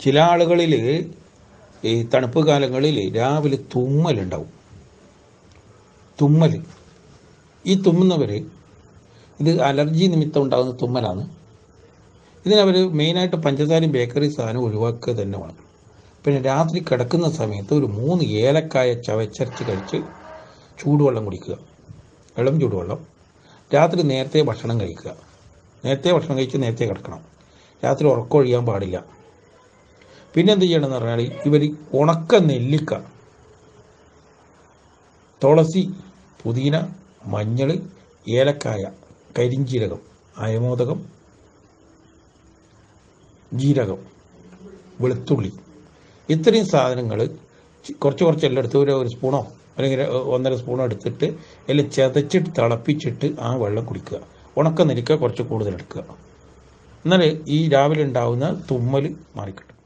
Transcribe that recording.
ചില ആളുകളിൽ ഈ തണുപ്പ് കാലങ്ങളിൽ രാവിലെ തുമ്മലുണ്ടാവും. തുമ്മൽ, ഈ തുമ്മുന്നവർ ഇത് അലർജി നിമിത്തം ഉണ്ടാകുന്ന തുമ്മലാണ്. ഇതിനവർ മെയിനായിട്ട് പഞ്ചസാരയും ബേക്കറി സാധനം ഒഴിവാക്കുക തന്നെ വേണം. പിന്നെ രാത്രി കിടക്കുന്ന സമയത്ത് ഒരു 3 ഏലക്കായ ചവച്ചരച്ച് കഴിച്ച് ചൂടുവെള്ളം കുടിക്കുക, ഇളം ചൂടുവെള്ളം. രാത്രി നേരത്തെ ഭക്ഷണം കഴിക്കുക. നേരത്തെ ഭക്ഷണം കഴിച്ച് നേരത്തെ കിടക്കണം. രാത്രി ഉറക്കമൊഴിയാൻ പാടില്ല. പിന്നെ എന്ത് ചെയ്യണമെന്ന് പറഞ്ഞാൽ ഇവർ ഉണക്ക നെല്ലിക്ക, തുളസി, പുതിന, മഞ്ഞൾ, ഏലക്കായ, കരിഞ്ജീരകം, അയമോദകം, ജീരകം, വെളുത്തുള്ളി, ഇത്രയും സാധനങ്ങൾ കുറച്ചെല്ലാം എടുത്ത് ഒരു സ്പൂണോ അല്ലെങ്കിൽ 1.5 സ്പൂണോ എടുത്തിട്ട് എല്ലാം ചതച്ചിട്ട് തിളപ്പിച്ചിട്ട് ആ വെള്ളം കുടിക്കുക. ഉണക്ക നെല്ലിക്ക കുറച്ച് കൂടുതൽ എടുക്കുക. എന്നാൽ ഈ രാവിലെ ഉണ്ടാകുന്ന തുമ്മൽ മാറിക്കിട്ടും.